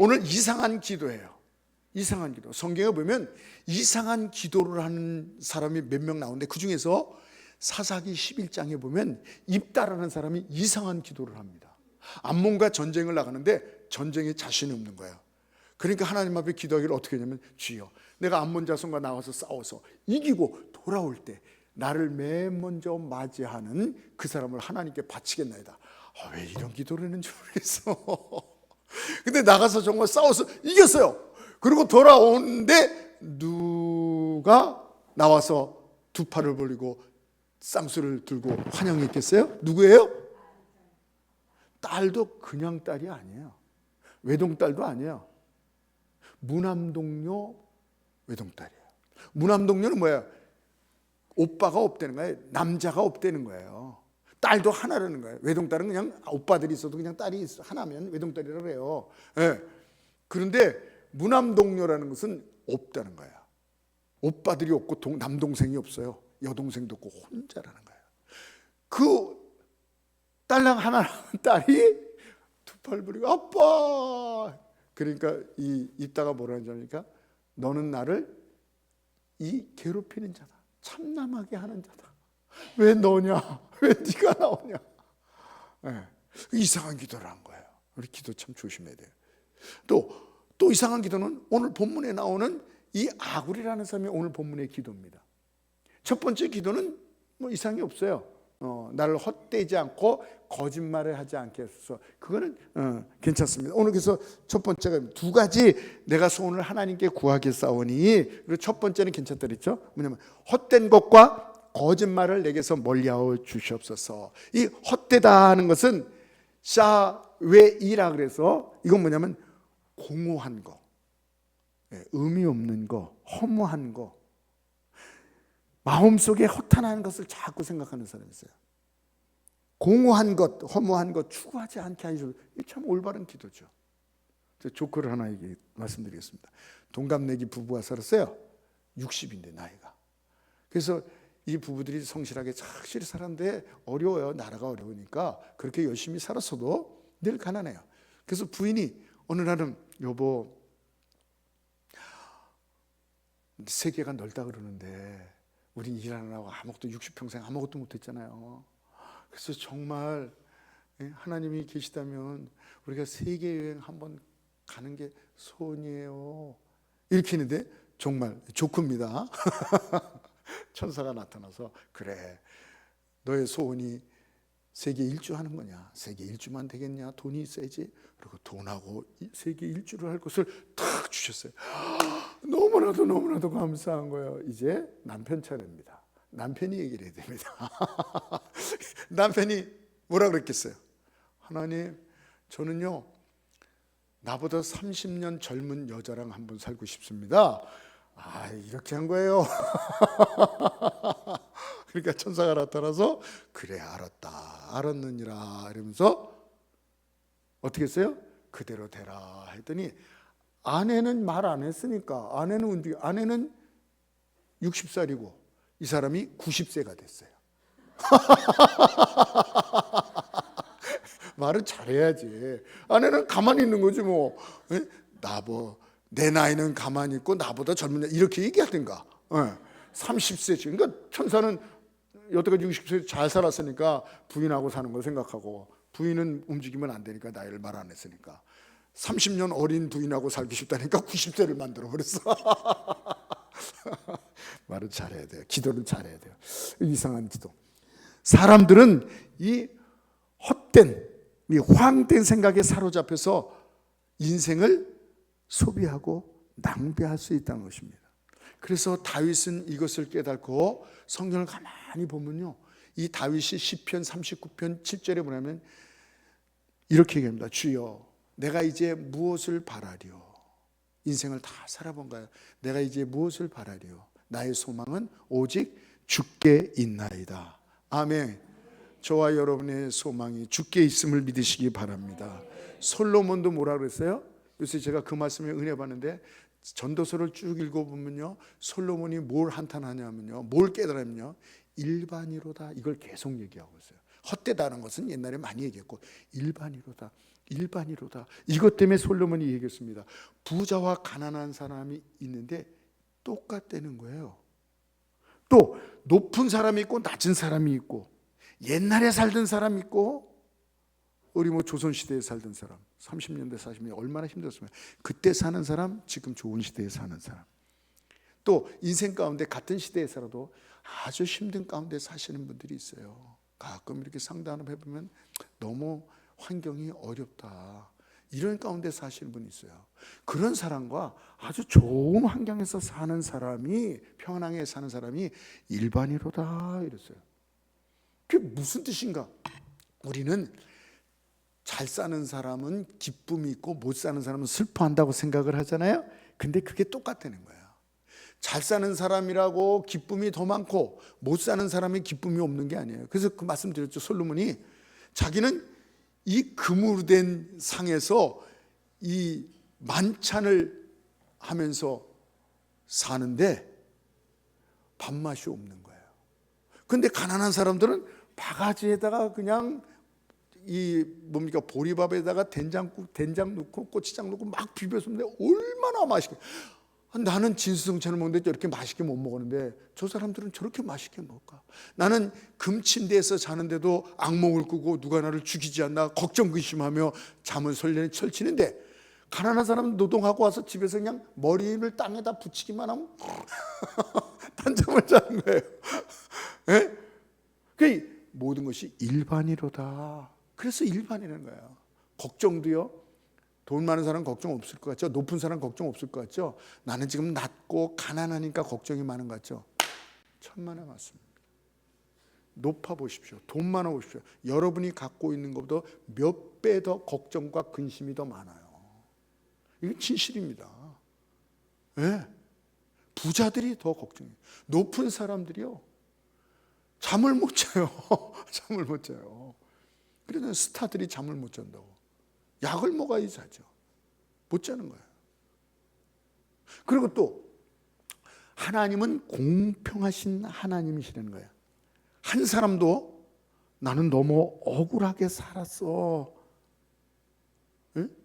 오늘 이상한 기도예요. 이상한 기도. 성경에 보면 이상한 기도를 하는 사람이 몇 명 나오는데 그 중에서 사사기 11장에 보면 입다라는 사람이 이상한 기도를 합니다. 암몬과 전쟁을 나가는데 전쟁에 자신이 없는 거예요. 그러니까 하나님 앞에 기도하기를 어떻게 하냐면, 주여, 내가 암몬 자손과 나와서 싸워서 이기고 돌아올 때 나를 맨 먼저 맞이하는 그 사람을 하나님께 바치겠나이다. 왜 이런 기도를 했는지 모르겠어. 근데 나가서 정말 싸워서 이겼어요. 그리고 돌아오는데 누가 나와서 두 팔을 벌리고 쌍수를 들고 환영했겠어요? 누구예요? 딸도 그냥 딸이 아니에요. 외동딸도 아니에요. 무남동녀 외동딸이에요. 무남동녀는 뭐예요? 오빠가 없다는 거예요. 남자가 없다는 거예요. 딸도 하나라는 거예요. 외동딸은 그냥 오빠들이 있어도 그냥 딸이 하나면 외동딸이라고 해요. 네. 그런데 무남동녀라는 것은 없다는 거예요. 오빠들이 없고 남동생이 없어요. 여동생도 없고 혼자라는 거예요. 그 딸랑 하나 딸이 두 팔 벌리고 아빠. 그러니까 이따가 뭐라 하는지 아십니까? 너는 나를 이 괴롭히는 자다. 참남하게 하는 자다. 왜 너냐? 왜 네가 나오냐? 네. 이상한 기도를 한 거예요. 우리 기도 참 조심해야 돼요. 또 이상한 기도는 오늘 본문에 나오는 이 아굴이라는 사람이 오늘 본문의 기도입니다. 첫 번째 기도는 뭐 이상이 없어요. 나를 헛되지 않고 거짓말을 하지 않게 해서 그거는 괜찮습니다. 오늘 그래서 첫 번째가 두 가지 내가 소원을 하나님께 구하겠사오니, 그리고 첫 번째는 괜찮다 그랬죠. 뭐냐면 헛된 것과 거짓말을 내게서 멀리하여 주시옵소서. 이 헛되다 하는 것은 샤웨이라 그래서 이건 뭐냐면 공허한 거, 의미 없는 거, 허무한 거, 마음속에 허탄한 것을 자꾸 생각하는 사람이 있어요. 공허한 것, 허무한 것 추구하지 않게 하셔서 이게 참 올바른 기도죠. 조커를 하나 말씀드리겠습니다. 동갑내기 부부가 살았어요. 60인데 나이가. 그래서 이 부부들이 성실하게 착실히 살았는데 어려워요. 나라가 어려우니까 그렇게 열심히 살았어도 늘 가난해요. 그래서 부인이 어느 날은 여보, 세계가 넓다 그러는데 우린 일하느라고 아무것도 60평생 아무것도 못했잖아요. 그래서 정말 하나님이 계시다면 우리가 세계 여행 한번 가는 게 소원이에요. 이렇게 했는데 정말 조크입니다. 천사가 나타나서 그래, 너의 소원이 세계 일주 하는 거냐? 세계 일주만 되겠냐? 돈이 있어야지. 그리고 돈하고 세계 일주를 할 것을 탁 주셨어요. 너무나도 감사한 거예요. 이제 남편 차례입니다. 남편이 얘기를 해야 됩니다. 남편이 뭐라 그랬겠어요? 하나님, 저는요 나보다 30년 젊은 여자랑 한번 살고 싶습니다. 이렇게 한 거예요. 그러니까 천사가 나타나서 그래, 알았느니라 이러면서 어떻게 했어요? 그대로 되라 했더니 아내는 말 안 했으니까 아내는 60살이고 이 사람이 90세가 됐어요. 말을 잘해야지. 아내는 가만히 있는 거지 뭐. 내 나이는 가만히 있고 나보다 젊은 이렇게 얘기하든가. 30세지. 그러니까 천사는 여태까지 60세 잘 살았으니까 부인하고 사는 걸 생각하고, 부인은 움직이면 안 되니까 나이를 말 안 했으니까 30년 어린 부인하고 살기 싶다니까 90세를 만들어 버렸어. 말을 잘해야 돼요. 기도를 잘해야 돼요. 이상한 기도. 사람들은 이 헛된, 이 황된 생각에 사로잡혀서 인생을 소비하고 낭비할 수 있다는 것입니다. 그래서 다윗은 이것을 깨닫고 성경을 가만히 보면요, 이 다윗이 시편 39편 7절에 보면 이렇게 얘기합니다. 주여, 내가 이제 무엇을 바라리요? 인생을 다 살아본 거예요. 내가 이제 무엇을 바라리요? 나의 소망은 오직 주께 있나이다. 아멘. 저와 여러분의 소망이 주께 있음을 믿으시기 바랍니다. 솔로몬도 뭐라 그랬어요? 요새 제가 그 말씀에 은혜 받는데 전도서를 쭉 읽어보면요, 솔로몬이 뭘 한탄하냐면요, 뭘 깨달으면요, 일반이로다, 이걸 계속 얘기하고 있어요. 헛되다는 것은 옛날에 많이 얘기했고 일반이로다. 일반이로다. 이것 때문에 솔로몬이 얘기했습니다. 부자와 가난한 사람이 있는데 똑같다는 거예요. 또 높은 사람이 있고 낮은 사람이 있고, 옛날에 살던 사람이 있고, 우리 조선시대에 살던 사람, 30년대 40년대 얼마나 힘들었으면, 그때 사는 사람, 지금 좋은 시대에 사는 사람, 또 인생 가운데 같은 시대에 살아도 아주 힘든 가운데 사시는 분들이 있어요. 가끔 이렇게 상담을 해보면 너무 환경이 어렵다, 이런 가운데 사시는 분이 있어요. 그런 사람과 아주 좋은 환경에서 사는 사람이, 평안하게 사는 사람이 일반이로다 이랬어요. 그게 무슨 뜻인가? 우리는 잘 사는 사람은 기쁨이 있고 못 사는 사람은 슬퍼한다고 생각을 하잖아요. 근데 그게 똑같다는 거예요. 잘 사는 사람이라고 기쁨이 더 많고 못 사는 사람이 기쁨이 없는 게 아니에요. 그래서 그 말씀드렸죠. 솔로몬이 자기는 이 금으로 된 상에서 이 만찬을 하면서 사는데 밥맛이 없는 거예요. 근데 가난한 사람들은 바가지에다가 그냥 이 보리밥에다가 된장 넣고 고추장 넣고 막 비벼서 먹는데 얼마나 맛있게. 나는 진수성찬을 먹는데 저렇게 맛있게 못 먹었는데 저 사람들은 저렇게 맛있게 먹을까? 나는 금침대에서 자는데도 악몽을 꾸고 누가 나를 죽이지 않나 걱정 근심하며 잠을 설치는데, 가난한 사람은 노동하고 와서 집에서 그냥 머리를 땅에다 붙이기만 하면 단잠을 자는 거예요. 예? 그 모든 것이 일반이로다. 그래서 일반이라는 거예요. 걱정도요, 돈 많은 사람 걱정 없을 것 같죠? 높은 사람 걱정 없을 것 같죠? 나는 지금 낮고 가난하니까 걱정이 많은 것 같죠? 천만에 맞습니다. 높아 보십시오. 돈 많아 보십시오. 여러분이 갖고 있는 것보다 몇 배 더 걱정과 근심이 더 많아요. 이건 진실입니다. 네. 부자들이 더 걱정해요. 높은 사람들이요, 잠을 못 자요. 잠을 못 자요. 그래서 스타들이 잠을 못 잔다고. 약을 먹어야 자죠. 못 자는 거예요. 그리고 또 하나님은 공평하신 하나님이시라는 거예요. 한 사람도 나는 너무 억울하게 살았어, 응?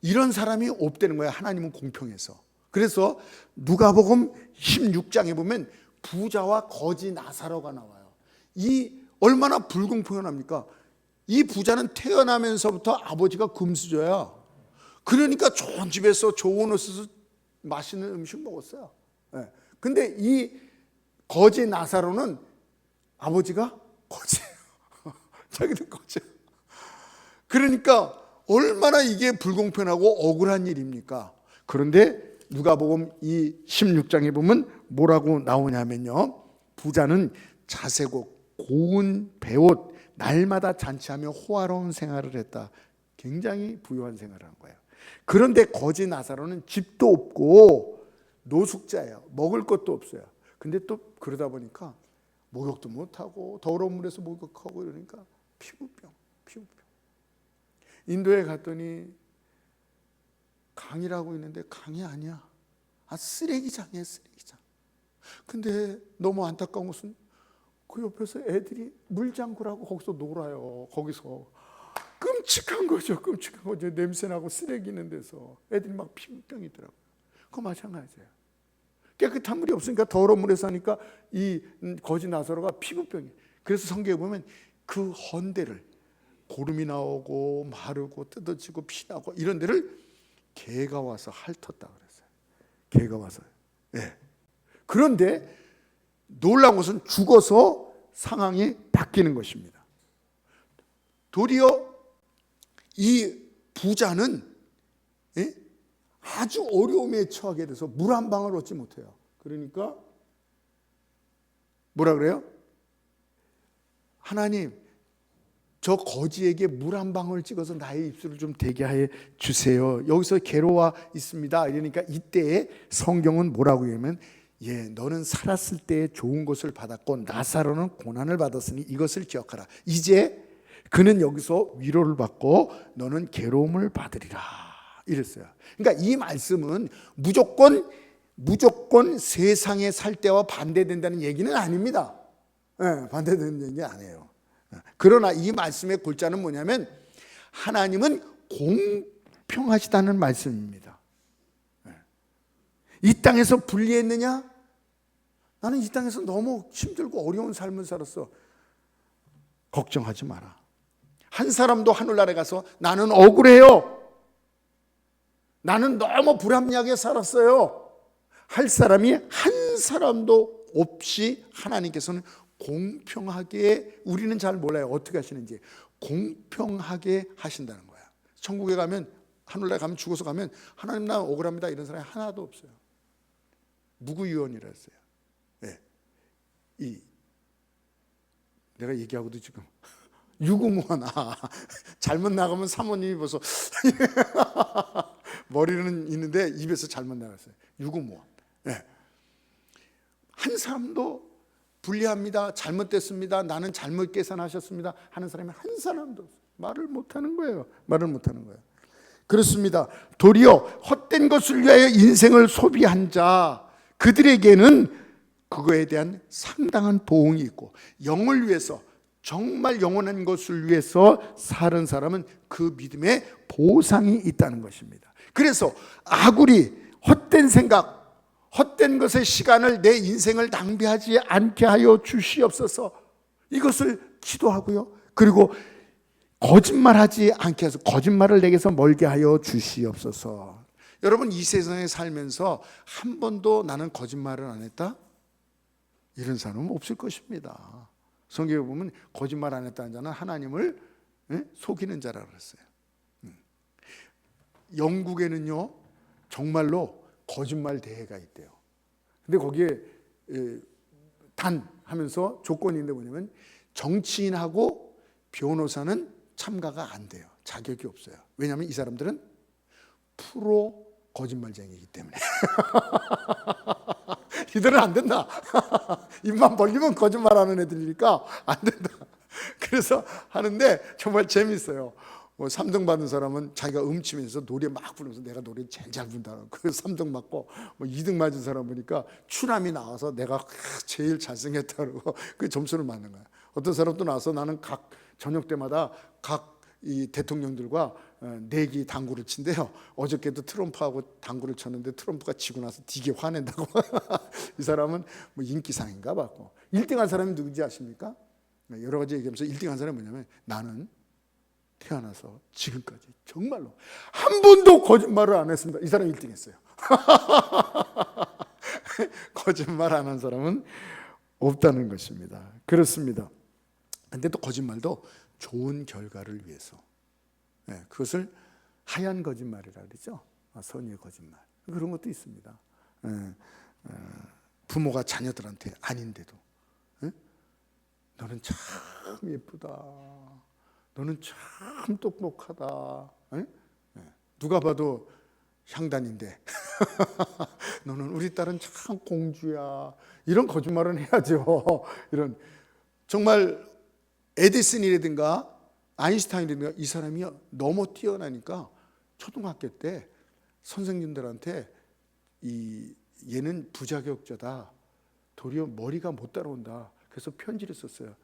이런 사람이 없다는 거예요. 하나님은 공평해서. 그래서 누가복음 16장에 보면 부자와 거지 나사로가 나와요. 이 얼마나 불공평합니까? 이 부자는 태어나면서부터 아버지가 금수저야. 그러니까 좋은 집에서 좋은 옷에서 맛있는 음식 먹었어요. 근데 이 거지 나사로는 아버지가 거지예요. 자기도 거지예요. 그러니까 얼마나 이게 불공평하고 억울한 일입니까? 그런데 누가복음 이 16장에 보면 뭐라고 나오냐면요, 부자는 자세고 고운 배옷, 날마다 잔치하며 호화로운 생활을 했다. 굉장히 부유한 생활을 한 거예요. 그런데 거지 나사로는 집도 없고 노숙자예요. 먹을 것도 없어요. 근데 또 그러다 보니까 목욕도 못하고 더러운 물에서 목욕하고 이러니까 피부병. 인도에 갔더니 강이라고 있는데 강이 아니야. 쓰레기장이에요, 쓰레기장. 근데 너무 안타까운 것은 그 옆에서 애들이 물장구라고 거기서 놀아요. 거기서 끔찍한 거죠. 냄새나고 쓰레기 있는 데서 애들이 막 피부병이 있더라고요. 그거 마찬가지예요. 깨끗한 물이 없으니까 더러운 물에 사니까 이 거지 나사로가 피부병이. 그래서 성경에 보면 그 헌데를, 고름이 나오고 마르고 뜯어지고 피나고 이런 데를 개가 와서 핥았다 그랬어요. 개가 와서. 예. 그런데 놀라운 것은 죽어서 상황이 바뀌는 것입니다. 도리어 이 부자는 아주 어려움에 처하게 돼서 물 한 방울 얻지 못해요. 그러니까 뭐라 그래요? 하나님, 저 거지에게 물 한 방울 찍어서 나의 입술을 좀 대게 해 주세요. 여기서 괴로워 있습니다. 이러니까 이때에 성경은 뭐라고 하냐면, 너는 살았을 때 좋은 것을 받았고 나사로는 고난을 받았으니 이것을 기억하라. 이제 그는 여기서 위로를 받고 너는 괴로움을 받으리라 이랬어요. 그러니까 이 말씀은 무조건 세상에 살 때와 반대된다는 얘기는 아닙니다. 반대되는 얘기 아니에요. 그러나 이 말씀의 골자는 뭐냐면, 하나님은 공평하시다는 말씀입니다. 이 땅에서 불리했느냐? 나는 이 땅에서 너무 힘들고 어려운 삶을 살았어. 걱정하지 마라. 한 사람도 하늘나라에 가서 나는 억울해요, 나는 너무 불합리하게 살았어요 할 사람이 한 사람도 없이 하나님께서는 공평하게, 우리는 잘 몰라요 어떻게 하시는지, 공평하게 하신다는 거야. 천국에 가면, 하늘나라에 가면, 죽어서 가면 하나님 나 억울합니다 이런 사람이 하나도 없어요. 무구유원이라 했어요. 네. 내가 얘기하고도 지금 유구무원. 잘못 나가면 사모님이 벌써 머리는 있는데 입에서 잘못 나갔어요. 유구무원. 네. 한 사람도 불리합니다, 잘못됐습니다, 나는 잘못 계산하셨습니다 하는 사람이 한 사람도 없어요. 말을 못하는 거예요. 말을 못하는 거예요. 그렇습니다. 도리어 헛된 것을 위하여 인생을 소비한 자, 그들에게는 그거에 대한 상당한 보응이 있고, 영을 위해서, 정말 영원한 것을 위해서 사는 사람은 그 믿음에 보상이 있다는 것입니다. 그래서 아구리 헛된 생각, 헛된 것에 시간을, 내 인생을 낭비하지 않게 하여 주시옵소서, 이것을 기도하고요. 그리고 거짓말하지 않게 해서, 거짓말을 내게서 멀게 하여 주시옵소서. 여러분, 이 세상에 살면서 한 번도 나는 거짓말을 안 했다? 이런 사람은 없을 것입니다. 성경에 보면 거짓말 안 했다는 자는 하나님을 속이는 자라 그랬어요. 영국에는요 정말로 거짓말 대회가 있대요. 근데 거기에 단 하면서 조건이 있는데 뭐냐면 정치인하고 변호사는 참가가 안 돼요. 자격이 없어요. 왜냐하면 이 사람들은 프로 거짓말쟁이이기 때문에. 이들은 안 된다. 입만 벌리면 거짓말하는 애들이니까 안 된다. 그래서 하는데 정말 재밌어요. 뭐 3등 받은 사람은 자기가 음치면서 노래 막 부르면서 내가 노래 제일 잘 부른다. 그 3등 맞고, 뭐 2등 맞은 사람 보니까 추남이 나와서 내가 제일 잘생겼다고 그 점수를 맞는 거야. 어떤 사람도 나와서 나는 각 저녁 때마다 각 이 대통령들과 내기 당구를 친대요. 어저께도 트럼프하고 당구를 쳤는데 트럼프가 지고 나서 되게 화낸다고. 이 사람은 뭐 인기상인가 봤고. 1등한 사람이 누군지 아십니까? 여러 가지 얘기하면서 1등한 사람이 뭐냐면, 나는 태어나서 지금까지 정말로 한 번도 거짓말을 안 했습니다. 이 사람이 1등했어요. 거짓말 안 한 사람은 없다는 것입니다. 그렇습니다. 근데 또 거짓말도 좋은 결과를 위해서, 그것을 하얀 거짓말이라 그러죠. 선의의 거짓말, 그런 것도 있습니다. 부모가 자녀들한테 아닌데도 너는 참 예쁘다, 너는 참 똑똑하다, 누가 봐도 향단인데 너는, 우리 딸은 참 공주야, 이런 거짓말은 해야죠. 이런, 정말 에디슨이라든가 아인슈타인이라든가 이 사람이 너무 뛰어나니까 초등학교 때 선생님들한테 얘는 부자격자다, 도리어 머리가 못 따라온다, 그래서 편지를 썼어요.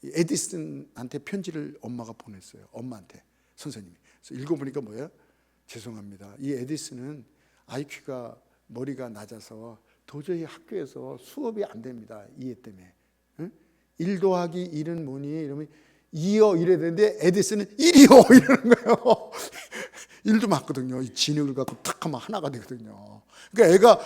에디슨한테 편지를 엄마가 보냈어요. 엄마한테, 선생님이. 그래서 읽어보니까 뭐예요? 죄송합니다, 이 에디슨은 IQ가, 머리가 낮아서 도저히 학교에서 수업이 안 됩니다, 이해 때문에. 1 더하기 1은 뭐니? 이러면 2요 이래야 되는데 에디슨은 1이요 이러는 거예요. 1도 맞거든요. 이 진흙을 갖고 탁 하면 하나가 되거든요. 그러니까 애가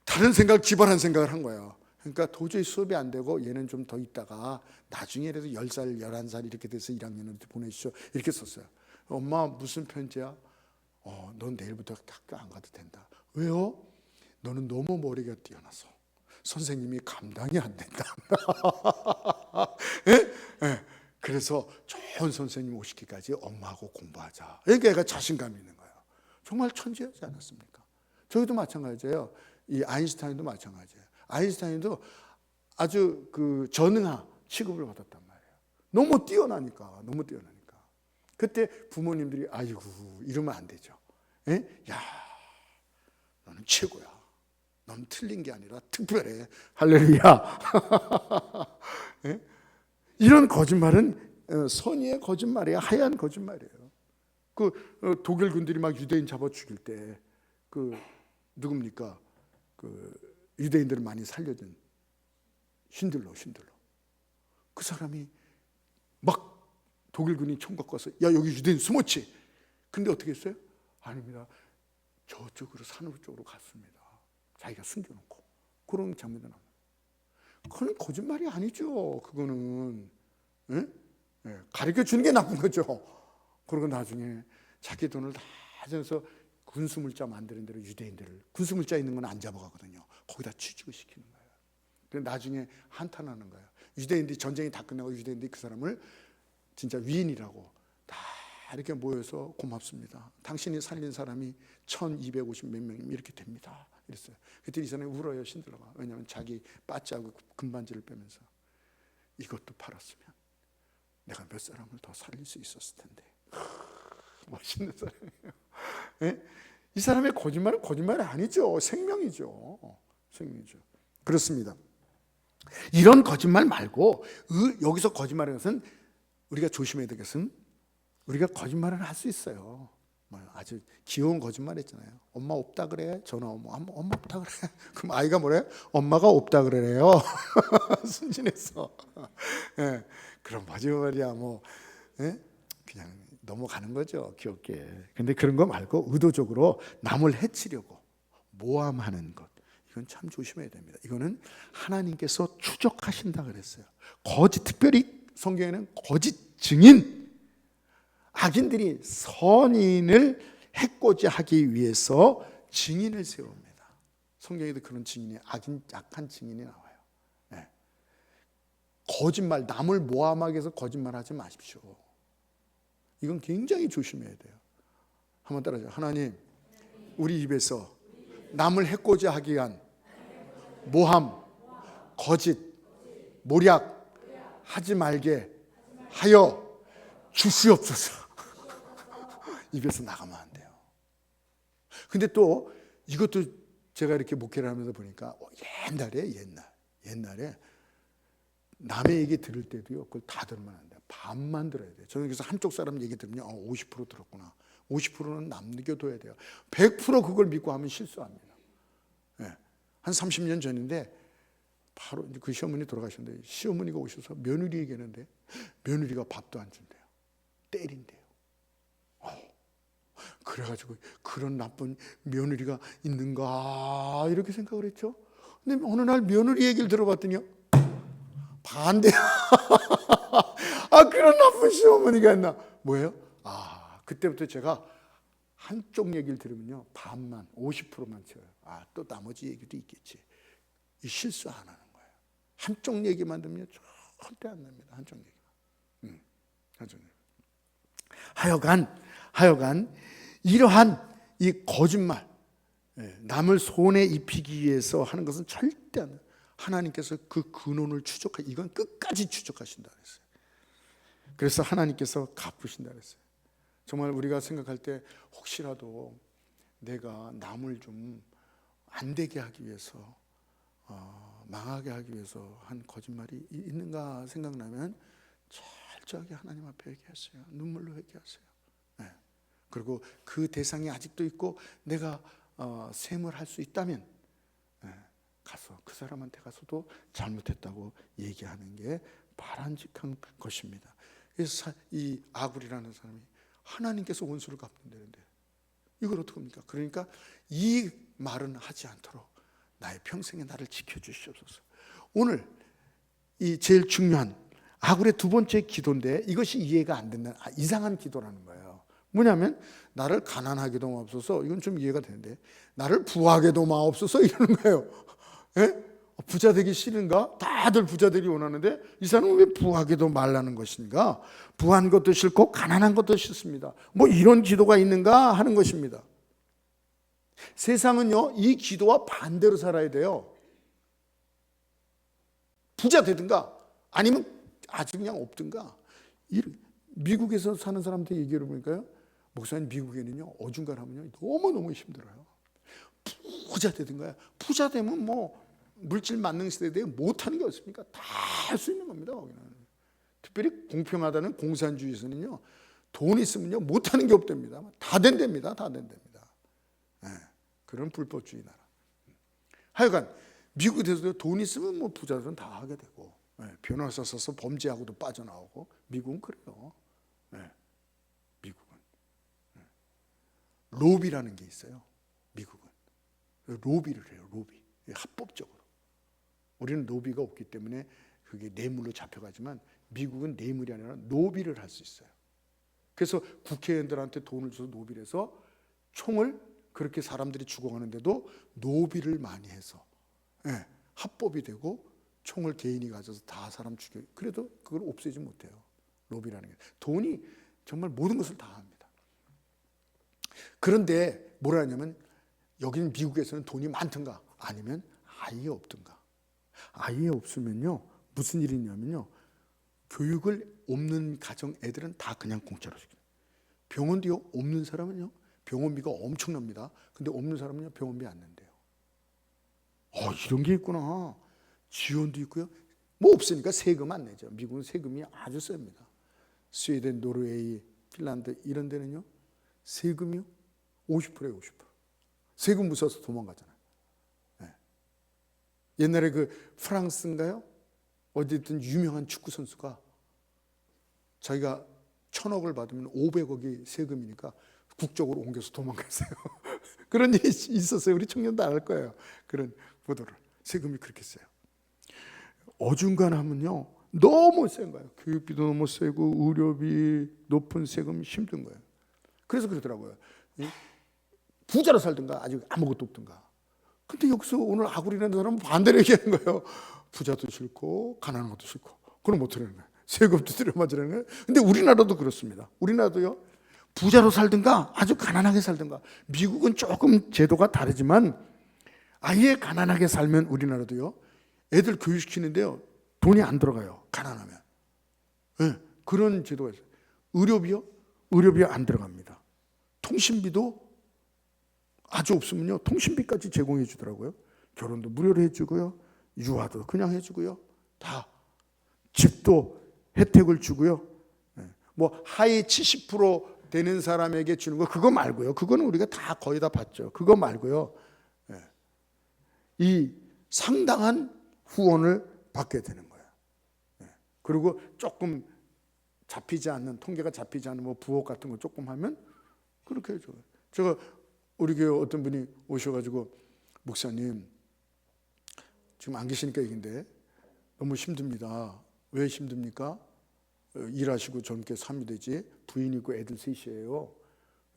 다른 생각, 기발한 생각을 한 거예요. 그러니까 도저히 수업이 안 되고 얘는 좀 더 있다가 나중에라도 10살, 11살 이렇게 돼서 1학년을 보내주시오, 이렇게 썼어요. 엄마, 무슨 편지야? 넌 내일부터 학교 안 가도 된다. 왜요? 너는 너무 머리가 뛰어나서 선생님이 감당이 안 된다. 그래서 좋은 선생님 오시기까지 엄마하고 공부하자. 그러니까 애가 자신감이 있는 거예요. 정말 천재하지 않았습니까? 저희도 마찬가지예요. 이 아인슈타인도 마찬가지예요. 아인슈타인도 아주 그 전능하 취급을 받았단 말이에요. 너무 뛰어나니까. 그때 부모님들이 아이고 이러면 안 되죠. 야, 너는 최고야. 넌 틀린 게 아니라 특별해. 할렐루야. 이런 거짓말은 선의의 거짓말이에요. 하얀 거짓말이에요. 독일 군들이 막 유대인 잡아 죽일 때 누굽니까? 유대인들을 많이 살려준 신들러. 그 사람이 막 독일군이 총 갖고 와서 야 여기 유대인 숨었지. 근데 어떻게 했어요? 아닙니다. 저쪽으로 산으로 쪽으로 갔습니다. 자기가 숨겨놓고. 그런 장면도 나옵니다. 그건 거짓말이 아니죠. 그거는 가르쳐 주는 게 나쁜 거죠. 그리고 나중에 자기 돈을 다 가져서 군수물자 만드는 대로 유대인들을 군수물자 있는 건 안 잡아가거든요. 거기다 취직을 시키는 거예요. 그래서 나중에 한탄하는 거예요. 유대인들이 전쟁이 다 끝나고 유대인들이 그 사람을 진짜 위인이라고 다 이렇게 모여서 고맙습니다. 당신이 살린 사람이 1250 몇 명이면 이렇게 됩니다. 이랬어요. 그때 이 사람이 울어요. 신들어가. 왜냐하면 자기 빠지하고 금반지를 빼면서 이것도 팔았으면 내가 몇 사람을 더 살릴 수 있었을 텐데. 멋있는 사람이에요. 네? 이 사람의 거짓말은 거짓말이 아니죠. 생명이죠. 그렇습니다. 이런 거짓말 말고 여기서 거짓말하는 것은 우리가 조심해야 될 것은 우리가 거짓말을 할 수 있어요. 아주 귀여운 거짓말 했잖아요. 엄마 없다 그래. 전화 오면 엄마 없다 그래. 그럼 아이가 뭐래요? 엄마가 없다 그래요. 순진해서. 네. 그럼 말이야 그냥 넘어가는 거죠. 귀엽게. 근데 그런 거 말고 의도적으로 남을 해치려고 모함하는 것. 이건 참 조심해야 됩니다. 이거는 하나님께서 추적하신다 그랬어요. 특별히 성경에는 거짓 증인, 악인들이 선인을 해코지하기 위해서 증인을 세웁니다. 성경에도 그런 증인이 악한 증인이 나와요. 네. 거짓말, 남을 모함하기 위해서 거짓말하지 마십시오. 이건 굉장히 조심해야 돼요. 한번 따라하죠. 하나님, 우리 입에서 남을 해코지하기 위한 모함, 거짓, 모략 하지 말게 하여 주시옵소서. 입에서 나가면 안 돼요. 근데 또 이것도 제가 이렇게 목회를 하면서 보니까 옛날에 남의 얘기 들을 때도요, 그걸 다 들으면 안 돼요. 반만 들어야 돼요. 저는 그래서 한쪽 사람 얘기 들으면 50% 들었구나. 50%는 남겨둬야 돼요. 100% 그걸 믿고 하면 실수합니다. 네. 한 30년 전인데 바로 그 시어머니 돌아가셨는데 시어머니가 오셔서 며느리 얘기하는데 며느리가 밥도 안 준대요. 때린대요. 그래가지고 그런 나쁜 며느리가 있는가 이렇게 생각을 했죠. 근데 어느 날 며느리 얘기를 들어봤더니요, 반대야. 그런 나쁜 시어머니가 있나. 뭐예요? 그때부터 제가 한쪽 얘기를 들으면요, 반만 50%만 쳐요. 또 나머지 얘기도 있겠지. 이 실수 안 하는 거예요. 한쪽 얘기만 들으면 절대 안 납니다. 한쪽 얘기만. 한쪽 얘기. 하여간 이러한 이 거짓말, 남을 손에 입히기 위해서 하는 것은 절대 안 돼요. 하나님께서 그 근원을 이건 끝까지 추적하신다 그랬어요. 그래서 하나님께서 갚으신다 그랬어요. 정말 우리가 생각할 때 혹시라도 내가 남을 좀 안 되게 하기 위해서 망하게 하기 위해서 한 거짓말이 있는가 생각나면 철저하게 하나님 앞에 회개하세요. 눈물로 회개하세요. 네. 그리고 그 대상이 아직도 있고 내가 셈을 할 수 있다면 가서 그 사람한테 가서도 잘못했다고 얘기하는 게 바람직한 것입니다. 그래서 이 아굴이라는 사람이 하나님께서 원수를 갚는다는데 이걸 어떻게 합니까? 그러니까 이 말은 하지 않도록 나의 평생에 나를 지켜주시옵소서. 오늘 이 제일 중요한 아굴의 두 번째 기도인데 이것이 이해가 안 되는 이상한 기도라는 거예요. 뭐냐면 나를 가난하게도 마옵소서. 이건 좀 이해가 되는데 나를 부하게도 마옵소서 이러는 거예요. 부자 되기 싫은가? 다들 부자 되기 원하는데 이 사람은 왜 부하게도 말라는 것인가? 부한 것도 싫고 가난한 것도 싫습니다. 뭐 이런 기도가 있는가 하는 것입니다. 세상은요, 이 기도와 반대로 살아야 돼요. 부자 되든가 아니면 아주 그냥 없든가. 미국에서 사는 사람들 얘기를 보니까요, 목사님 미국에는요 어중간하면요 너무너무 힘들어요. 부자 되든가요. 부자 되면 뭐 물질 만능 시대에 못하는 게 없습니까? 다 할 수 있는 겁니다. 거기는. 특별히 공평하다는 공산주의에서는요, 돈 있으면요 못하는 게 없답니다. 다 된답니다. 다 된답니다. 네, 그런 불법주의 나라. 하여간 미국에서도 돈 있으면 뭐 부자들은 다 하게 되고, 네, 변호사 써서 범죄하고도 빠져나오고, 미국은 그래요. 네, 미국은 로비라는 게 있어요. 미국은 로비를 해요. 로비, 합법적으로. 우리는 로비가 없기 때문에 그게 뇌물로 잡혀가지만 미국은 뇌물이 아니라 노비를 할 수 있어요. 그래서 국회의원들한테 돈을 줘서 노비를 해서 총을 그렇게 사람들이 죽어가는데도 노비를 많이 해서, 예, 합법이 되고 총을 개인이 가져서 다 사람 죽여. 그래도 그걸 없애지 못해요. 로비라는 게. 돈이 정말 모든 것을 다 합니다. 그런데 뭐라 하냐면 여기는 미국에서는 돈이 많든가 아니면 아예 없든가. 아예 없으면요 무슨 일이 있냐면요, 교육을 없는 가정 애들은 다 그냥 공짜로 시켜요. 병원비가 없는 사람은요 병원비가 엄청납니다. 근데 없는 사람은요 병원비 안 낸대요. 이런 게 있구나. 지원도 있고요. 뭐 없으니까 세금 안 내죠. 미국은 세금이 아주 셉니다. 스웨덴, 노르웨이, 핀란드 이런 데는요 세금이요 50%예요. 50%. 세금 무서워서 도망가잖아요. 네. 옛날에 그 프랑스인가요? 어디든 유명한 축구 선수가 자기가 1,000억을 받으면 500억이 세금이니까 국적으로 옮겨서 도망갔어요. 그런 일이 있었어요. 우리 청년도 알 거예요. 그런 보도를. 세금이 그렇게 세요. 어중간하면요 너무 센 거예요. 교육비도 너무 세고 의료비, 높은 세금이 힘든 거예요. 그래서 그러더라고요. 부자로 살든가 아직 아무것도 없든가. 근데 여기서 오늘 아구리라는 사람은 반대로 얘기하는 거예요. 부자도 싫고 가난한 것도 싫고. 그럼 어떻게 하는 거예요? 세금도 들여맞으라는 거예요. 근데 우리나라도 그렇습니다. 우리나라도요 부자로 살든가 아주 가난하게 살든가. 미국은 조금 제도가 다르지만 아예 가난하게 살면 우리나라도요 애들 교육시키는데요 돈이 안 들어가요. 가난하면. 네, 그런 제도가 있어요. 의료비요? 의료비 안 들어갑니다. 통신비도 아주 없으면요 통신비까지 제공해 주더라고요. 결혼도 무료로 해주고요, 유아도 그냥 해주고요, 다. 집도 혜택을 주고요. 뭐 하위 70% 되는 사람에게 주는 거 그거 말고요. 그거는 우리가 다 거의 다 받죠. 그거 말고요. 이 상당한 후원을 받게 되는 거예요. 그리고 조금 잡히지 않는, 통계가 잡히지 않는 뭐 부업 같은 거 조금 하면 그렇게 해줘요. 제가 우리 교회 어떤 분이 오셔가지고 목사님 지금 안 계시니까 얘기인데 너무 힘듭니다. 왜 힘듭니까? 일하시고 젊게 삶이 되지 부인 있고 애들 셋이에요.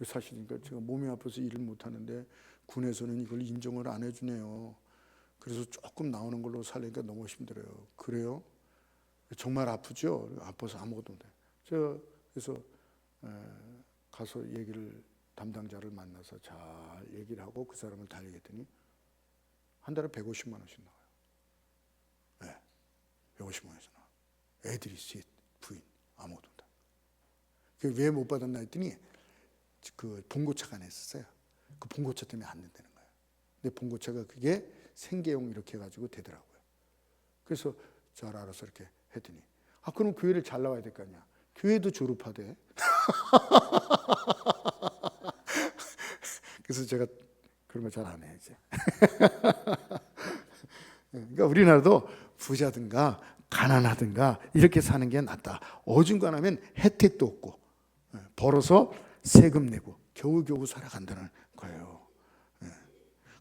사실니까 제가 몸이 아파서 일을 못하는데 군에서는 이걸 인정을 안 해주네요. 그래서 조금 나오는 걸로 살니까 너무 힘들어요. 그래요? 정말 아프죠? 아파서 아무것도 못해요. 제가 그래서 가서 얘기를 담당자를 만나서 잘 얘기를 하고 그 사람을 달리겠더니 한 달에 150만 원씩 나와요. 네, 150만 원씩 나와요. 애들이 셋, 부인 아무것도 못해요. 왜 못 받았나 했더니 그 봉고차가 냈었어요. 그 봉고차 때문에 안 된다는 거예요. 근데 봉고차가 그게 생계용 이렇게 해가지고 되더라고요. 그래서 잘 알아서 이렇게 했더니 그럼 교회를 잘 나와야 될 거 아니야. 교회도 졸업하대. 그래서 제가 그런 거 잘 안 해 이제. 그러니까 우리나라도 부자든가 가난하든가 이렇게 사는 게 낫다. 어중간하면 혜택도 없고 벌어서 세금 내고 겨우겨우 살아간다는 거예요.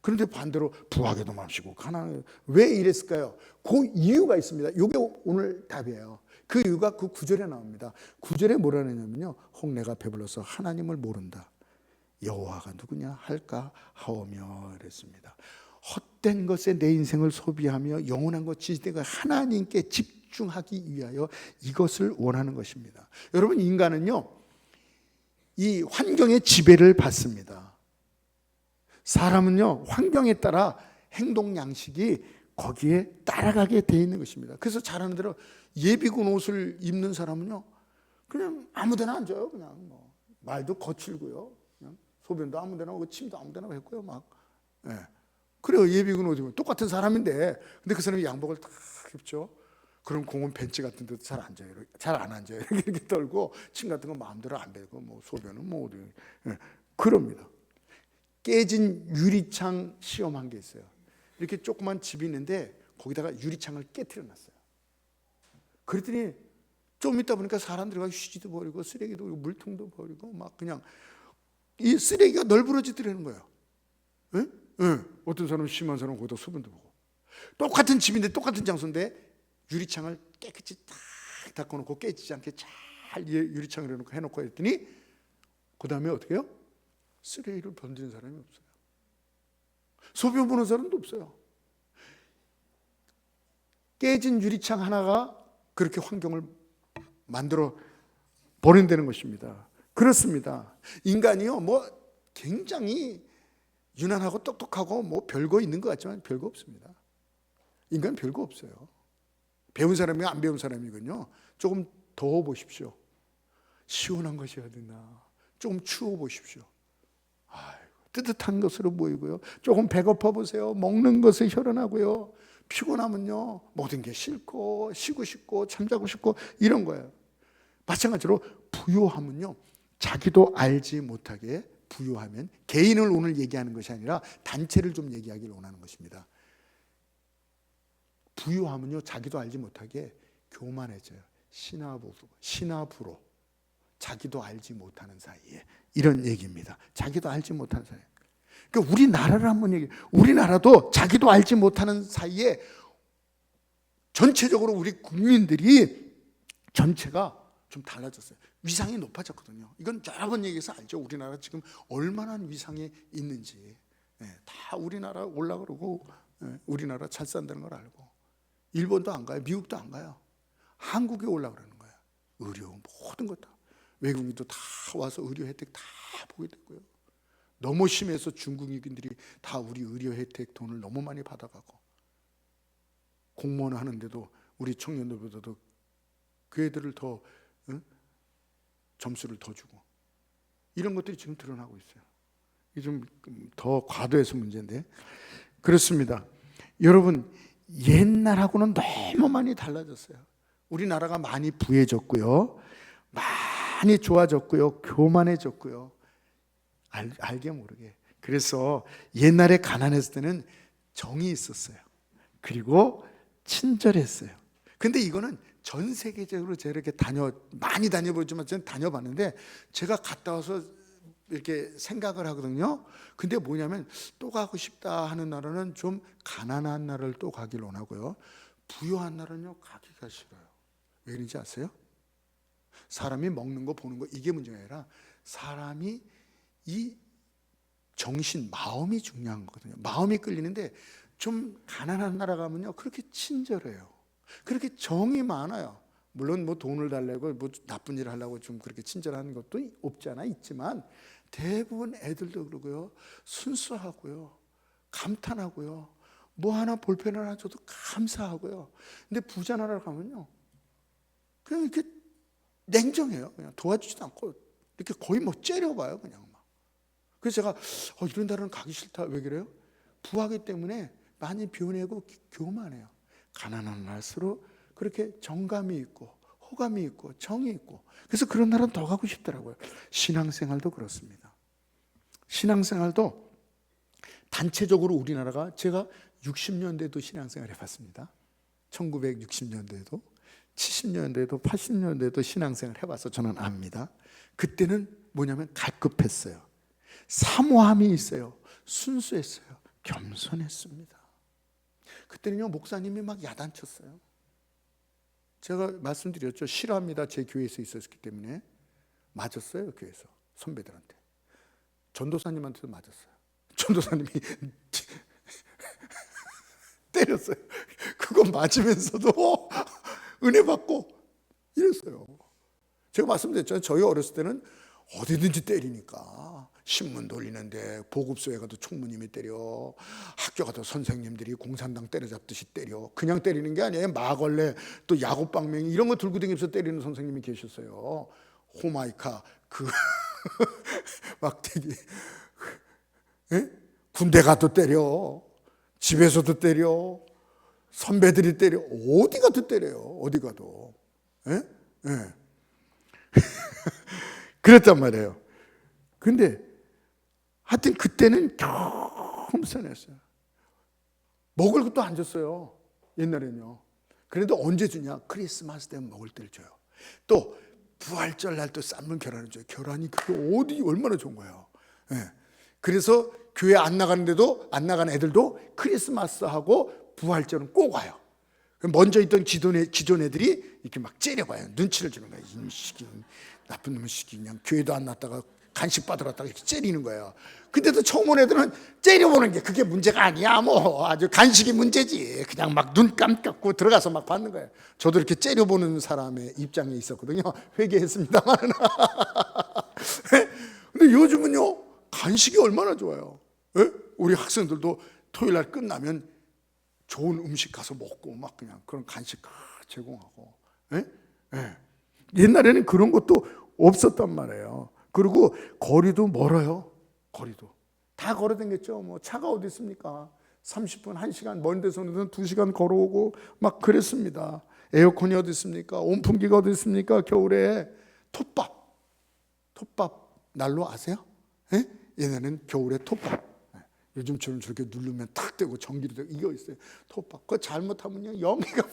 그런데 반대로 부하게도 맘시고 가난해. 왜 이랬을까요? 그 이유가 있습니다. 이게 오늘 답이에요. 그 이유가 그 9절에 나옵니다. 9절에 뭐라 하냐면요, 혹 내가 배불러서 하나님을 모른다. 여호와가 누구냐 할까 하오며 이랬습니다. 헛된 것에 내 인생을 소비하며 영원한 것 지대가 하나님께 집중하기 위하여 이것을 원하는 것입니다. 여러분, 인간은요 이 환경의 지배를 받습니다. 사람은요 환경에 따라 행동 양식이 거기에 따라가게 돼 있는 것입니다. 그래서 잘하는 대로 예비군 옷을 입는 사람은요 그냥 아무데나 앉아요. 그냥 뭐 말도 거칠고요, 그냥 소변도 아무데나 하고 침도 아무데나 했고요, 막. 그래요. 예비군 옷 입으면 똑같은 사람인데, 근데 그 사람이 양복을 딱 입죠. 그럼 공원 벤치 같은 데도 잘 앉아요. 잘 안 앉아요. 이렇게 떨고 침 같은 거 마음대로 안 베고 뭐 소변은 뭐 어디 그럽니다. 깨진 유리창 시험한 게 있어요. 이렇게 조그만 집이 있는데 거기다가 유리창을 깨트려 놨어요. 그랬더니 좀 있다 보니까 사람들이 가 휴지도 버리고 쓰레기도 버리고 물통도 버리고 막 그냥 이 쓰레기가 널브러지더라는 거예요. 예? 예. 어떤 사람은 심한 사람은 거기다 소변도 보고. 똑같은 집인데 똑같은 장소인데 유리창을 깨끗이 딱 닦아놓고 깨지지 않게 잘 유리창을 해놓고 했더니 그 다음에 어떻게 해요? 쓰레기를 번지는 사람이 없어요. 소변 보는 사람도 없어요. 깨진 유리창 하나가 그렇게 환경을 만들어 버린다는 것입니다. 그렇습니다. 인간이요, 뭐 굉장히 유난하고 똑똑하고 뭐 별거 있는 것 같지만 별거 없습니다. 인간은 별거 없어요. 배운 사람이 안 배운 사람이군요. 조금 더워 보십시오. 시원한 것이 어딨나. 조금 추워 보십시오. 아이고, 뜨뜻한 것으로 보이고요. 조금 배고파 보세요. 먹는 것에 혈안하고요. 피곤하면요, 모든 게 싫고 쉬고 싶고 잠자고 싶고 이런 거예요. 마찬가지로 부요하면요, 자기도 알지 못하게 부요하면, 개인을 오늘 얘기하는 것이 아니라 단체를 좀 얘기하기를 원하는 것입니다. 부요하면요, 자기도 알지 못하게 교만해져요. 신하부로 자기도 알지 못하는 사이에, 이런 얘기입니다. 자기도 알지 못하는 사이에. 그러니까 우리나라를 한번 얘기해요. 우리나라도 자기도 알지 못하는 사이에 전체적으로 우리 국민들이 전체가 좀 달라졌어요. 위상이 높아졌거든요. 이건 여러 번 얘기해서 알죠. 우리나라 지금 얼마나 위상이 있는지. 다 우리나라 올라 그러고 우리나라 잘 산다는 걸 알고. 일본도 안 가요. 미국도 안 가요. 한국에 올라 그러는 거예요. 의료 모든 것 다. 외국인도 다 와서 의료 혜택 다 보게 되고요. 너무 심해서 중국인들이 다 우리 의료 혜택 돈을 너무 많이 받아가고, 공무원 하는데도 우리 청년들보다도 그 애들을 더 점수를 더 주고, 이런 것들이 지금 드러나고 있어요. 이게 좀 더 과도해서 문제인데, 그렇습니다. 여러분, 옛날하고는 너무 많이 달라졌어요. 우리나라가 많이 부해졌고요, 많이 좋아졌고요, 교만해졌고요. 알게 모르게. 그래서 옛날에 가난했을 때는 정이 있었어요. 그리고 친절했어요. 근데 이거는 전 세계적으로 제가 이렇게 많이 다녀보지만 저는 다녀봤는데, 제가 갔다 와서 이렇게 생각을 하거든요. 근데 뭐냐면, 또 가고 싶다 하는 나라는 좀 가난한 나라를 또 가길 원하고요, 부유한 나라는요 가기가 싫어요. 왜 그런지 아세요? 사람이 먹는 거 보는 거 이게 문제가 아니라, 사람이 이 정신, 마음이 중요한 거거든요. 마음이 끌리는데, 좀 가난한 나라 가면요 그렇게 친절해요. 그렇게 정이 많아요. 물론 뭐 돈을 달라고 뭐 나쁜 일을 하려고 좀 그렇게 친절한 것도 없지 않아 있지만, 대부분 애들도 그러고요, 순수하고요, 감탄하고요, 뭐 하나 볼펜 하나 줘도 감사하고요. 근데 부자 나라 가면요 그냥 이렇게 냉정해요. 그냥 도와주지도 않고 이렇게 거의 뭐 째려봐요, 그냥 막. 그래서 제가 이런 나라는 가기 싫다. 왜 그래요? 부하기 때문에 많이 변해고 교만해요. 가난한 나라일수록 그렇게 정감이 있고 호감이 있고 정이 있고, 그래서 그런 나라는 더 가고 싶더라고요. 신앙생활도 그렇습니다. 신앙생활도 단체적으로 우리나라가, 제가 60년대도 신앙생활 해봤습니다. 1960년대도 70년대도 80년대도 신앙생활 해봐서 저는 압니다. 그때는 뭐냐면 갈급했어요. 사모함이 있어요. 순수했어요. 겸손했습니다. 그때는요 목사님이 막 야단쳤어요. 제가 말씀드렸죠. 싫어합니다. 제 교회에서 있었기 때문에. 맞았어요. 교회에서 선배들한테. 전도사님한테도 맞았어요. 전도사님이 때렸어요. 그거 맞으면서도 은혜 받고 이랬어요. 제가 말씀드렸잖아요. 저희 어렸을 때는 어디든지 때리니까, 신문 돌리는데 보급소에 가도 총무님이 때려, 학교 가도 선생님들이 공산당 때려잡듯이 때려. 그냥 때리는 게 아니에요. 마걸레, 또 야곱방맹이 이런 거 들고 다니면서 때리는 선생님이 계셨어요. 호마이카 그 막대기. 군대 가도 때려, 집에서도 때려, 선배들이 때려. 어디 가도 때려요. 어디 가도. 예? 예. 그랬단 말이에요. 근데 하여튼 그때는 겸손했어요. 먹을 것도 안 줬어요. 옛날에는요. 그래도 언제 주냐? 크리스마스 때면 먹을 때를 줘요. 또 부활절 날 또 삶은 계란을 줘요. 계란이 그게 어디 얼마나 좋은 거예요. 예. 그래서 교회 안 나가는데도, 안 나가는 애들도 크리스마스하고 부활절은 꼭 와요. 먼저 있던 기존 애들이 이렇게 막 째려봐요. 눈치를 주는 거예요. 이 시기, 나쁜 놈의 시기, 그냥 교회도 안 났다가 간식 받으러 왔다가 이렇게 째리는 거예요. 근데도 처음 온 애들은 째려보는 게 그게 문제가 아니야. 뭐 아주 간식이 문제지. 그냥 막 눈 깜깜고 들어가서 막 받는 거예요. 저도 이렇게 째려보는 사람의 입장에 있었거든요. 회개했습니다만. 근데 요즘은요, 간식이 얼마나 좋아요. 예? 우리 학생들도 토요일 날 끝나면 좋은 음식 가서 먹고 막 그냥 그런 간식 제공하고. 예? 예. 옛날에는 그런 것도 없었단 말이에요. 그리고 거리도 멀어요. 거리도 다 걸어 다녔죠. 뭐 차가 어디 있습니까? 30분, 1시간, 먼 데서는 2시간 걸어오고 막 그랬습니다. 에어컨이 어디 있습니까? 온풍기가 어디 있습니까? 겨울에 톱밥 난로 아세요? 예? 얘네는 겨울에 톱밥. 요즘처럼 저렇게 누르면 탁 되고 전기도 되고 이거 있어요. 톱밥. 그거 잘못하면요 연기가 팍.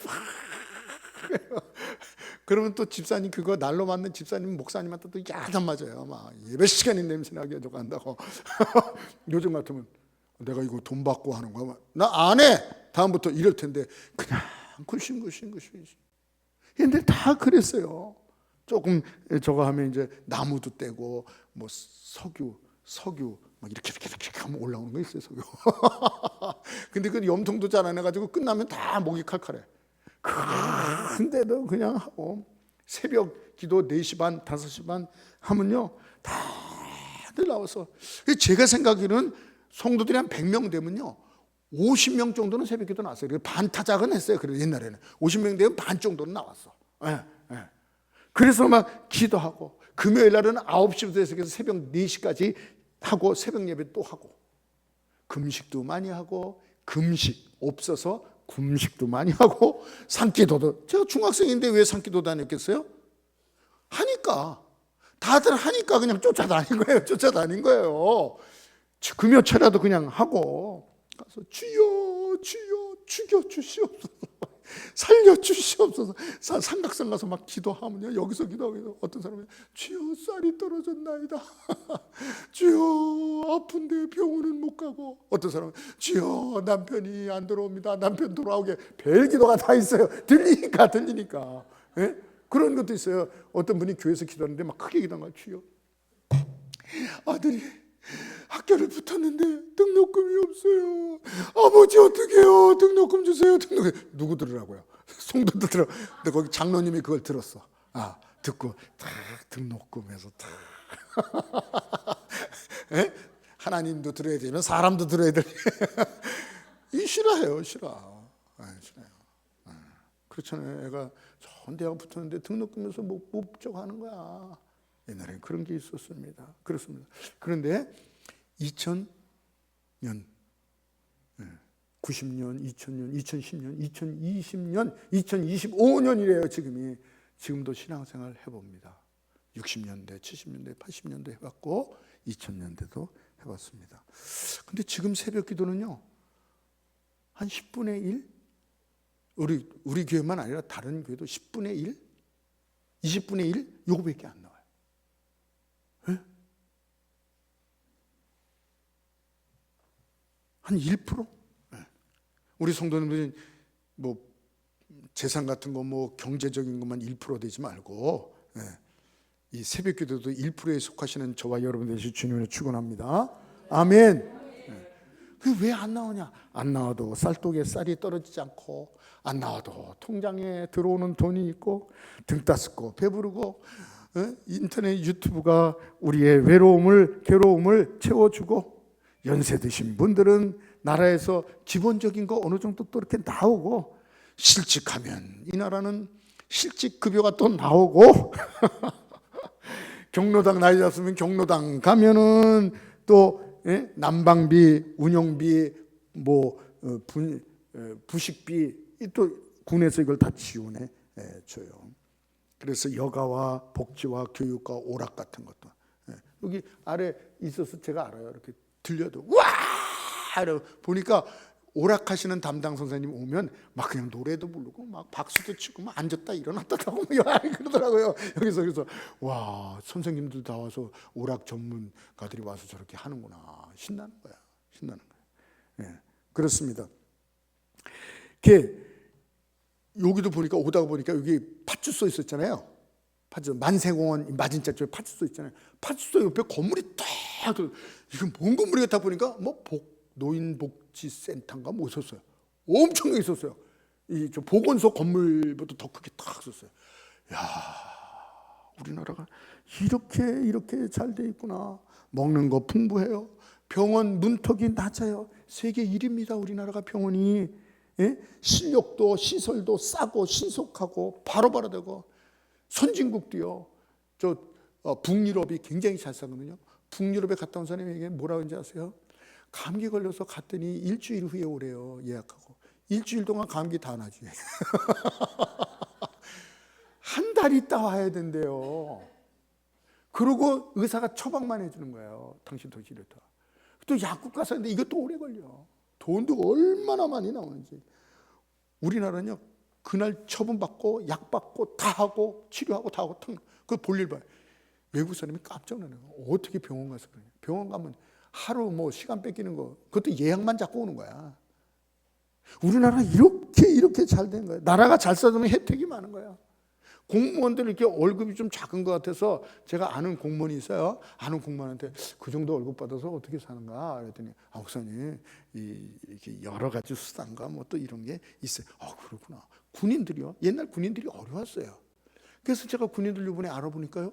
그러면 또 집사님 그거 날로 맞는 집사님 목사님한테 또 야단 맞아요. 막 예배 시간에 냄새 나게 저거 한다고. 요즘 같으면 내가 이거 돈 받고 하는 거야. 나 안 해. 다음부터 이럴 텐데 그냥 굴신굴신. 근데 다 그랬어요. 조금 저거 하면 이제 나무도 떼고 뭐 석유 막 이렇게 하면 올라오는 거 있어요. 석유. 근데 그 염통도 잘 안 해가지고 끝나면 다 목이 칼칼해. 근데도 그냥 하고 새벽 기도 4시 반, 5시 반 하면요 다들 나와서. 제가 생각에는 성도들이 한 100명 되면요 50명 정도는 새벽 기도 나왔어요. 반타작은 했어요. 그래도 옛날에는 50명 되면 반 정도는 나왔어. 예. 그래서 막 기도하고 금요일 날은 9시부터 해서 새벽 4시까지 하고 새벽 예배 또 하고 금식도 많이 하고 금식 없어서 금식도 많이 하고 산기도도. 제가 중학생인데 왜 산기도 다녔겠어요? 하니까. 다들 하니까 그냥 쫓아다닌 거예요. 금요철에도 그냥 하고 가서 주여 죽여주시옵소서, 살려주시옵소서. 삼각산 가서 막 기도하면요 여기서 기도하고 어떤 사람은 주여 쌀이 떨어졌나이다. 주여 아픈데 병원은 못 가고. 어떤 사람은 주여 남편이 안 들어옵니다. 남편 돌아오게. 별 기도가 다 있어요. 들리니까. 예? 그런 것도 있어요. 어떤 분이 교회에서 기도하는데 막 크게 기도한 거예요. 주여 아들이 학교를 붙었는데 등록금이 없어요. 아버지 어떡해요? 등록금 주세요. 누구 들으라고요? 성도들 들어. 근데 거기 장로님이 그걸 들었어. 듣고 탁 등록금에서 탁. 하나님도 들어야 되면 사람도 들어야 돼. 이 싫어요. 싫어요. 그렇잖아요. 애가 좋은 대학 붙었는데 등록금에서 못 저거 하는 거야. 옛날에 그런 게 있었습니다. 그렇습니다. 그런데 2000년, 90년, 2000년, 2010년, 2020년, 2025년이래요. 지금도 신앙생활 해봅니다. 60년대, 70년대, 80년대 해봤고 2000년대도 해봤습니다. 근데 지금 새벽 기도는요 한 10분의 1? 우리 교회만 아니라 다른 교회도 10분의 1? 20분의 1? 요거밖에 안 나와요. 네? 한 1%? 네. 우리 성도님들은 뭐 재산 같은 거 뭐 경제적인 것만 1% 되지 말고 네. 이 새벽 기도도 1%에 속하시는 저와 여러분 되시 주님을 축원합니다. 아멘. 네. 왜 안 나오냐? 안 나와도 쌀독에 쌀이 떨어지지 않고, 안 나와도 통장에 들어오는 돈이 있고, 등 따숩고 배부르고, 인터넷 유튜브가 우리의 외로움을 괴로움을 채워주고, 연세 드신 분들은 나라에서 기본적인 거 어느 정도 또 이렇게 나오고, 실직하면 이 나라는 실직 급여가 또 나오고 경로당 나이 잡으면 경로당 가면은 또 난방비, 운영비, 뭐 부식비 또 군에서 이걸 다 지원해 줘요. 그래서 여가와 복지와 교육과 오락 같은 것도 여기 아래 있어서 제가 알아요. 이렇게 들려도 와 보니까 오락하시는 담당 선생님 오면 막 그냥 노래도 부르고 막 박수도 치고 막 앉았다 일어났다 하고 그러더라고요. 여기서 그래서 와 선생님들 다 와서 오락 전문가들이 와서 저렇게 하는구나. 신나는 거야. 신나는 거야. 예, 그렇습니다. 여기도 보니까 오다가 보니까 여기 파출소 있었잖아요. 파출소 만세공원 맞은자 쪽에 파출소 있잖아요. 파출소 옆에 건물이 딱 이건 뭔 건물이겠다 보니까 뭐 노인복지센터인가 뭐 있었어요. 엄청나게 있었어요. 이 저 보건소 건물보다 더 크게 딱 있었어요. 야, 우리나라가 이렇게 잘 돼 있구나. 먹는 거 풍부해요. 병원 문턱이 낮아요. 세계 1위입니다. 우리나라가 병원이. 예? 실력도 시설도 싸고 신속하고 바로바로 되고 선진국도요. 저 북유럽이 굉장히 잘 사거든요. 북유럽에 갔다 온 사람에게 뭐라고 하는지 아세요? 감기 걸려서 갔더니 일주일 후에 오래요. 예약하고 일주일 동안 감기 다 나지. 한 달 있다 와야 된대요. 그리고 의사가 처방만 해주는 거예요. 당신 더 지렸다. 또 약국 가서 하는데 이것도 오래 걸려. 돈도 얼마나 많이 나오는지. 우리나라는요 그날 처분받고 약 받고 다 하고 치료하고 다 하고 그 볼일 봐요. 외국 사람이 깜짝 놀라요. 어떻게 병원 가서 그러냐. 병원 가면 하루 뭐 시간 뺏기는 거 그것도 예약만 잡고 오는 거야. 우리나라 이렇게 잘 된 거예요. 나라가 잘 살면 혜택이 많은 거야. 공무원들 이렇게 월급이 좀 작은 것 같아서 제가 아는 공무원이 있어요. 아는 공무원한테 그 정도 월급 받아서 어떻게 사는가 그랬더니 목사님 이렇게 여러 가지 수단과 뭐 또 이런 게 있어요. 그렇구나. 군인들이요. 옛날 군인들이 어려웠어요. 그래서 제가 군인들 이번에 알아보니까요.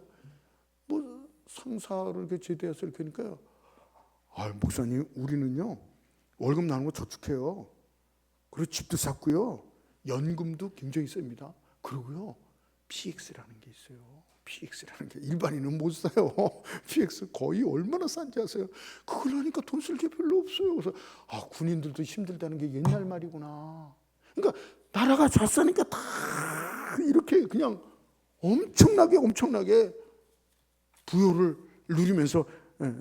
뭐 상사를 이렇게 제대해서 이렇게 하니까요. 목사님 우리는요 월급 나는 거 저축해요. 그리고 집도 샀고요. 연금도 굉장히 셉니다. 그리고요. PX라는 게 있어요. PX라는 게 일반인은 못 사요. PX 거의 얼마나 싼지 아세요? 그걸 하니까 돈 쓸 게 별로 없어요. 그래서 군인들도 힘들다는 게 옛날 말이구나. 그러니까 나라가 잘 사니까 다 이렇게 그냥 엄청나게 부요를 누리면서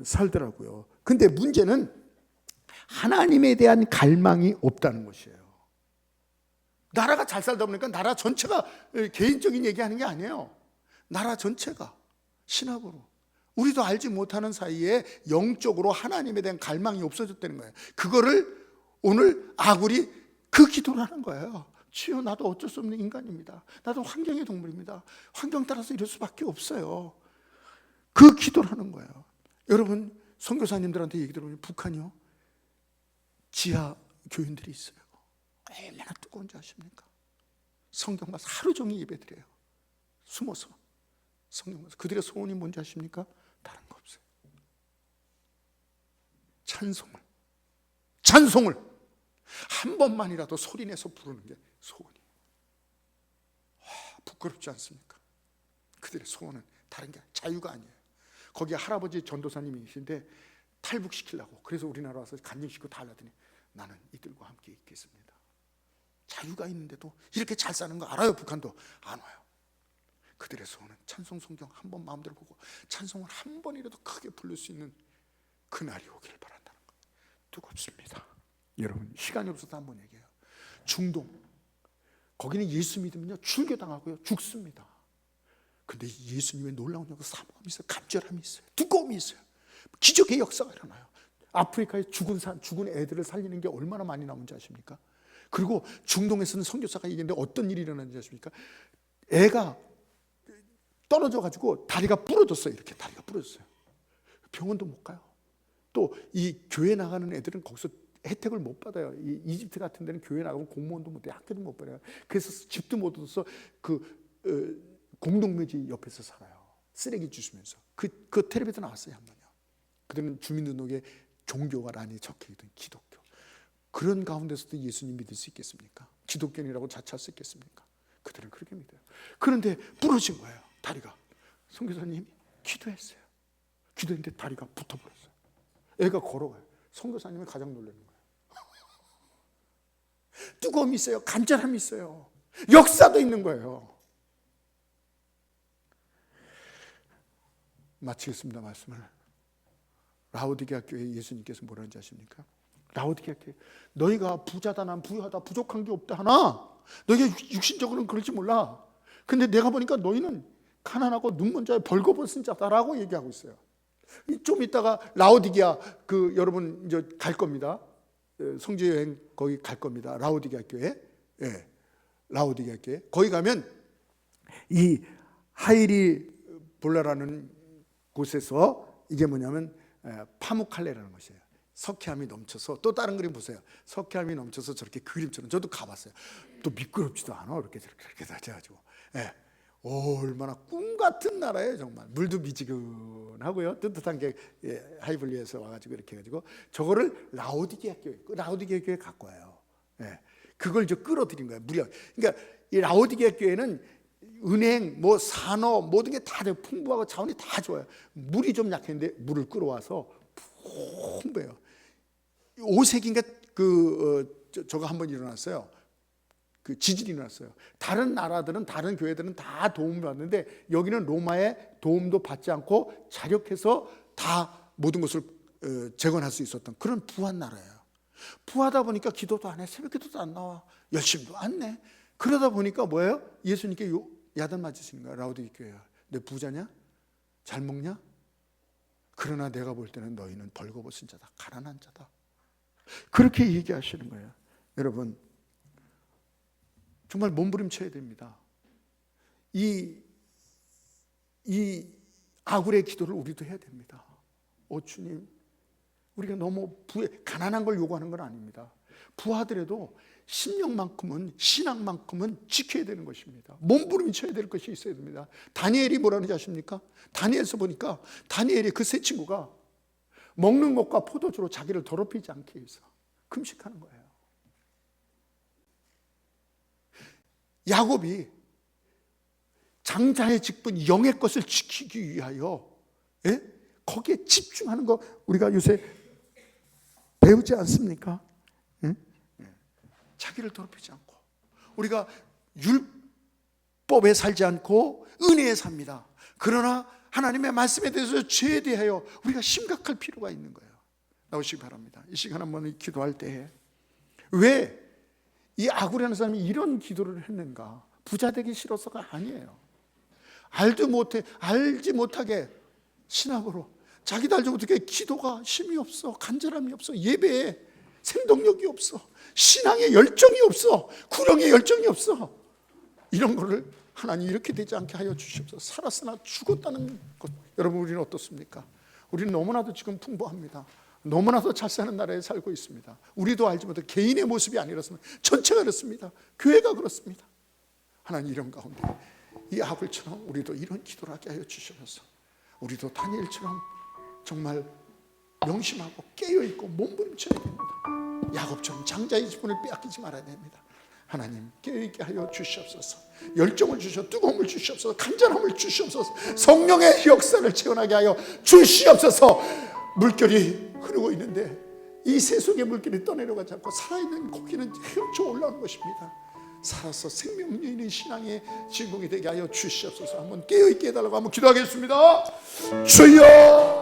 살더라고요. 근데 문제는 하나님에 대한 갈망이 없다는 것이에요. 나라가 잘 살다 보니까 나라 전체가 개인적인 얘기하는 게 아니에요. 나라 전체가 신학으로 우리도 알지 못하는 사이에 영적으로 하나님에 대한 갈망이 없어졌다는 거예요. 그거를 오늘 아굴이 그 기도를 하는 거예요. 주여 나도 어쩔 수 없는 인간입니다. 나도 환경의 동물입니다. 환경 따라서 이럴 수밖에 없어요. 그 기도를 하는 거예요. 여러분 선교사님들한테 얘기 들어보면 북한이요 지하 교인들이 있어요. 얼마나 뜨거운지 아십니까? 성경 가서 하루 종일 예배드려요. 숨어서 성경 가서 그들의 소원이 뭔지 아십니까? 다른 거 없어요. 찬송을 한 번만이라도 소리내서 부르는 게 소원이에요. 부끄럽지 않습니까? 그들의 소원은 다른 게 자유가 아니에요. 거기 할아버지 전도사님이신데 탈북시키려고 그래서 우리나라 와서 간증시키고 달라더니 나는 이들과 함께 있겠습니다. 자유가 있는데도 이렇게 잘 사는 거 알아요. 북한도 안 와요. 그들의 소원은 찬송 성경 한 번 마음대로 보고 찬송을 한 번이라도 크게 부를 수 있는 그날이 오기를 바란다는 거. 뜨겁습니다. 여러분 시간이 없어서 한번 얘기해요. 중동 거기는 예수 믿으면요 출교당하고요 죽습니다. 근데 예수님의 놀라운 사모함이 있어요. 간절함이 있어요. 두꺼움이 있어요. 기적의 역사가 일어나요. 아프리카에 죽은 애들을 살리는 게 얼마나 많이 나오는지 아십니까? 그리고 중동에서는 선교사가 얘기했는데 어떤 일이 일어나는지 아십니까? 애가 떨어져 가지고 다리가 부러졌어요. 이렇게 다리가 부러졌어요. 병원도 못 가요. 또 이 교회 나가는 애들은 거기서 혜택을 못 받아요. 이 이집트 같은 데는 교회 나가면 공무원도 못 해, 학교도 못 받아요. 그래서 집도 못 얻어서 공동묘지 옆에서 살아요. 쓰레기 주시면서 그 텔레비전 나왔어요 한 번요. 그들은 주민등록에 종교가란에 적혀있던 기독교. 그런 가운데서도 예수님 믿을 수 있겠습니까? 기독교인이라고 자처할 수 있겠습니까? 그들은 그렇게 믿어요. 그런데 부러진 거예요. 다리가. 선교사님이 기도했어요. 기도했는데 다리가 붙어버렸어요. 애가 걸어가요. 선교사님이 가장 놀라는 거예요. 뜨거움이 있어요. 간절함이 있어요. 역사도 있는 거예요. 마치겠습니다. 말씀을. 라오디게아 교회 예수님께서 뭐라는지 아십니까? 라오디게아 교회, 너희가 부자다, 난 부유하다, 부족한 게 없다 하나 너희가 육신적으로는 그럴지 몰라. 근데 내가 보니까 너희는 가난하고 눈먼 자에 벌거벗은 자다라고 얘기하고 있어요. 좀 이따가 라오디게아 여러분 이제 갈 겁니다. 성지 여행 거기 갈 겁니다. 라오디게아 교회. 예. 라오디게아 교회. 거기 가면 이 하이리 볼라라는 곳에서 이게 뭐냐면 파묵칼레라는 것이에요. 석회암이 넘쳐서, 또 다른 그림 보세요. 석회암이 넘쳐서 저렇게 그림처럼, 저도 가봤어요. 또 미끄럽지도 않아. 이렇게 다져가지고. 예. 얼마나 꿈 같은 나라예요, 정말. 물도 미지근하고요. 뜨뜻한 게 하이블리에서 와가지고 이렇게 해가지고 저거를 라오디게아 교회 갖고 와요. 예. 그걸 이제 끌어들인 거예요. 그러니까 이 라오디게아 교회는 은행, 뭐 산업, 모든 게 다 풍부하고 자원이 다 좋아요. 물이 좀 약했는데 물을 끌어와서 풍부해요. 5세기인가 저거 한번 일어났어요. 그 지진이 일어났어요. 다른 나라들은, 다른 교회들은 다 도움을 받는데 여기는 로마의 도움도 받지 않고 자력해서 다 모든 것을 재건할 수 있었던 그런 부한 나라예요. 부하다 보니까 기도도 안 해, 새벽 기도도 안 나와, 열심도 안 내. 그러다 보니까 뭐예요? 예수님께 야단 맞으시는 거야. 라오디게아 교회야, 너 부자냐? 잘 먹냐? 그러나 내가 볼 때는 너희는 벌거벗은 자다, 가난한 자다. 그렇게 얘기하시는 거예요. 여러분, 정말 몸부림쳐야 됩니다. 이 아굴의 기도를 우리도 해야 됩니다. 주님, 우리가 너무 가난한 걸 요구하는 건 아닙니다. 부하더라도 심령만큼은, 신앙만큼은 지켜야 되는 것입니다. 몸부림쳐야 될 것이 있어야 됩니다. 다니엘이 뭐라는지 아십니까? 다니엘서 보니까 다니엘이 그 세 친구가 먹는 것과 포도주로 자기를 더럽히지 않게 해서 금식하는 거예요. 야곱이 장자의 직분, 영의 것을 지키기 위하여 거기에 집중하는 거 우리가 요새 배우지 않습니까? 자기를 더럽히지 않고, 우리가 율법에 살지 않고 은혜에 삽니다. 그러나 하나님의 말씀에 대해서 죄에 대하여 우리가 심각할 필요가 있는 거예요. 나오시기 바랍니다. 이 시간 한번 기도할 때에 왜 이 아굴이라는 사람이 이런 기도를 했는가? 부자 되기 싫어서가 아니에요. 알지 못하게 신학으로 자기도 알지 못하게 기도가 힘이 없어, 간절함이 없어, 예배에 생동력이 없어, 신앙에 열정이 없어, 구령에 열정이 없어. 이런 거를 하나님 이렇게 되지 않게 하여 주시옵소서. 살았으나 죽었다는 것, 여러분 우리는 어떻습니까? 우리는 너무나도 지금 풍부합니다. 너무나도 잘 사는 나라에 살고 있습니다. 우리도 알지 못해 개인의 모습이 아니라서는 전체가 그렇습니다. 교회가 그렇습니다. 하나님 이런 가운데 이 아굴처럼 우리도 이런 기도를 하게 하여 주시옵소서. 우리도 다니엘처럼 정말 명심하고 깨어있고 몸부림쳐야 됩니다. 야곱처럼 장자의 지분을 빼앗기지 말아야 됩니다. 하나님 깨어있게 하여 주시옵소서. 열정을 주시옵소서. 뜨거움을 주시옵소서. 간절함을 주시옵소서. 성령의 역사를 체험하게 하여 주시옵소서. 물결이 흐르고 있는데 이 세속의 물결이 떠내려가지 않고 살아있는 고기는 헤엄쳐 올라오는 것입니다. 살아서 생명력 있는 신앙의 주인공이 되게 하여 주시옵소서. 한번 깨어있게 해달라고 한번 기도하겠습니다. 주여,